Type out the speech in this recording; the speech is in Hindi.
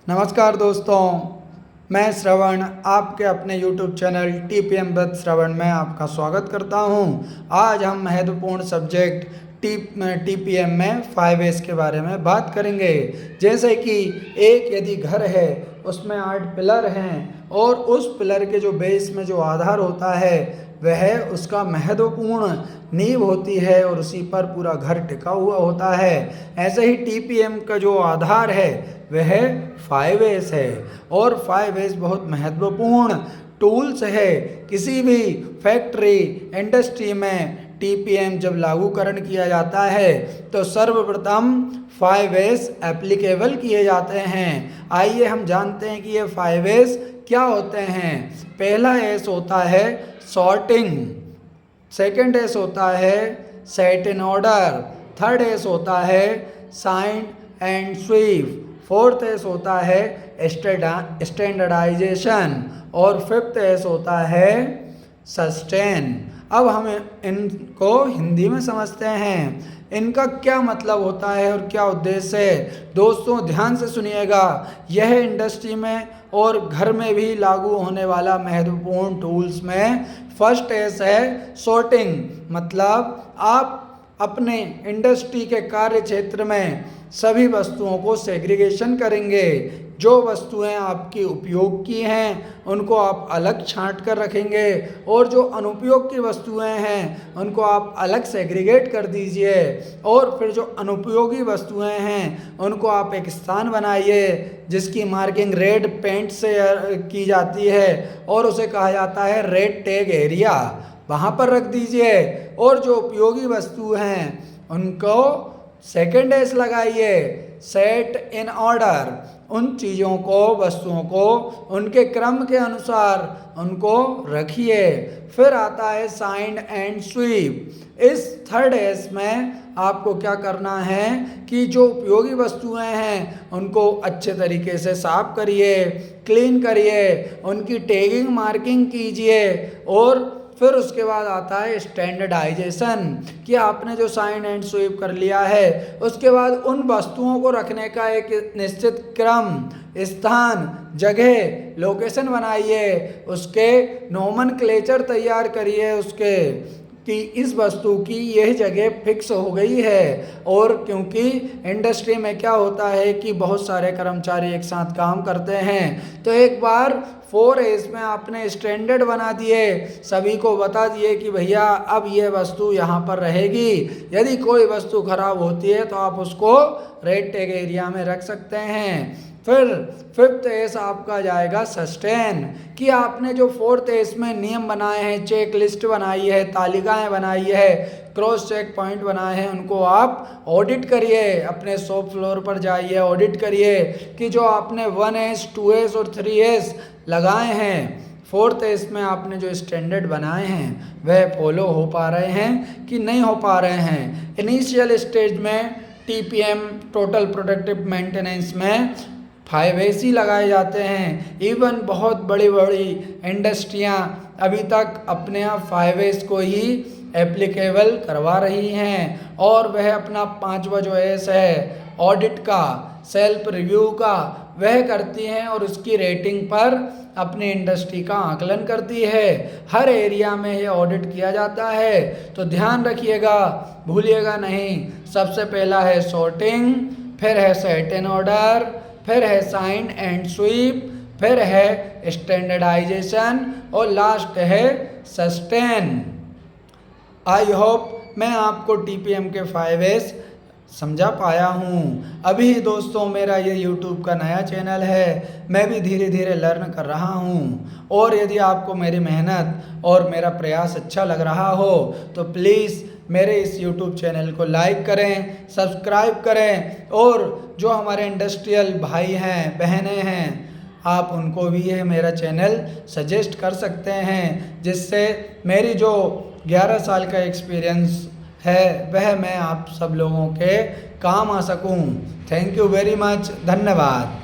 नमस्कार दोस्तों, मैं श्रवण आपके अपने YouTube चैनल TPM विद श्रवण में आपका स्वागत करता हूं। आज हम महत्वपूर्ण सब्जेक्ट TPM में 5S के बारे में बात करेंगे। जैसे कि एक यदि घर है उसमें 8 पिलर हैं और उस पिलर के जो बेस में जो आधार होता है वह उसका महत्वपूर्ण नींव होती है और उसी पर पूरा घर टिका हुआ होता है। ऐसे ही TPM का जो आधार है वह 5S है और 5S बहुत महत्वपूर्ण टूल्स है। किसी भी फैक्ट्री इंडस्ट्री में TPM जब लागूकरण किया जाता है तो सर्वप्रथम 5S एप्लीकेबल किए जाते हैं। आइए हम जानते हैं कि ये 5S क्या होते हैं। पहला S होता है सॉर्टिंग, सेकंड S होता है set in order, third S होता है shine and sweep, fourth S होता है स्टैंडर्डाइजेशन और फिफ्थ S होता है सस्टेन। अब हम इनको हिंदी में समझते हैं। इनका क्या मतलब होता है और क्या उद्देश्य है। दोस्तों ध्यान से सुनिएगा, यह इंडस्ट्री में और घर में भी लागू होने वाला महत्वपूर्ण टूल्स में फर्स्ट S है सॉर्टिंग। मतलब आप अपने इंडस्ट्री के कार्य क्षेत्र में सभी वस्तुओं को सेग्रीगेशन करेंगे। जो वस्तुएं आपकी उपयोग की हैं उनको आप अलग छांट कर रखेंगे और जो अनुपयोग की वस्तुएं हैं उनको आप अलग सेग्रीगेट कर दीजिए और फिर जो अनुपयोगी वस्तुएं हैं उनको आप एक स्थान बनाइए जिसकी मार्किंग रेड पेंट से की जाती है और उसे कहा जाता है रेड टैग एरिया। वहाँ पर रख दीजिए और जो उपयोगी वस्तु हैं उनको सेकंड S लगाइए, सेट इन ऑर्डर। उन चीज़ों को, वस्तुओं को उनके क्रम के अनुसार उनको रखिए। फिर आता है साइंड एंड स्वीप। इस थर्ड S में आपको क्या करना है कि जो उपयोगी वस्तुएं हैं उनको अच्छे तरीके से साफ करिए, क्लीन करिए, उनकी टैगिंग मार्किंग कीजिए और फिर उसके बाद आता है स्टैंडर्डाइजेशन कि आपने जो साइन एंड स्वीप कर लिया है उसके बाद उन वस्तुओं को रखने का एक निश्चित क्रम, स्थान, जगह, लोकेशन बनाइए, उसके नोमेनक्लेचर तैयार करिए उसके कि इस वस्तु की यह जगह फिक्स हो गई है। और क्योंकि इंडस्ट्री में क्या होता है कि बहुत सारे कर्मचारी एक साथ काम करते हैं तो एक बार 4S में आपने स्टैंडर्ड बना दिए, सभी को बता दिए कि भैया अब ये वस्तु यहाँ पर रहेगी। यदि कोई वस्तु खराब होती है तो आप उसको रेड टैग एरिया में रख सकते हैं। फिर फिफ्थ S आपका जाएगा सस्टेन कि आपने जो फोर्थ S में नियम बनाए हैं, चेक लिस्ट बनाई है, तालिकाएं बनाई है, क्रॉस चेक पॉइंट बनाए हैं, उनको आप ऑडिट करिए। अपने शॉप फ्लोर पर जाइए, ऑडिट करिए कि जो आपने 1S, 2S और 3S लगाए हैं, फोर्थ S में आपने जो स्टैंडर्ड बनाए हैं वह फॉलो हो पा रहे हैं कि नहीं हो पा रहे हैं। इनिशियल स्टेज में TPM टोटल प्रोडक्टिव मेंटेनेंस में 5S ही लगाए जाते हैं। इवन बहुत बड़ी बड़ी इंडस्ट्रियां अभी तक अपने आप 5S को ही एप्लीकेबल करवा रही हैं और वह अपना 5वां जो S है ऑडिट का, सेल्फ रिव्यू का, वह करती हैं और उसकी रेटिंग पर अपनी इंडस्ट्री का आकलन करती है। हर एरिया में ये ऑडिट किया जाता है तो ध्यान रखिएगा, भूलिएगा नहीं। सबसे पहला है सॉर्टिंग, फिर है सेट इन ऑर्डर, फिर है साइंड एंड स्वीप, फिर है स्टैंडर्डाइजेशन और लास्ट है सस्टेन। आई होप मैं आपको TPM के 5S समझा पाया हूँ। अभी दोस्तों मेरा ये YouTube का नया चैनल है, मैं भी धीरे धीरे लर्न कर रहा हूँ और यदि आपको मेरी मेहनत और मेरा प्रयास अच्छा लग रहा हो तो प्लीज़ मेरे इस YouTube चैनल को लाइक करें, सब्सक्राइब करें और जो हमारे इंडस्ट्रियल भाई हैं, बहनें हैं, आप उनको भी ये मेरा चैनल सजेस्ट कर सकते हैं जिससे मेरी जो 11 साल का एक्सपीरियंस है वह मैं आप सब लोगों के काम आ सकूं। थैंक यू वेरी मच, धन्यवाद।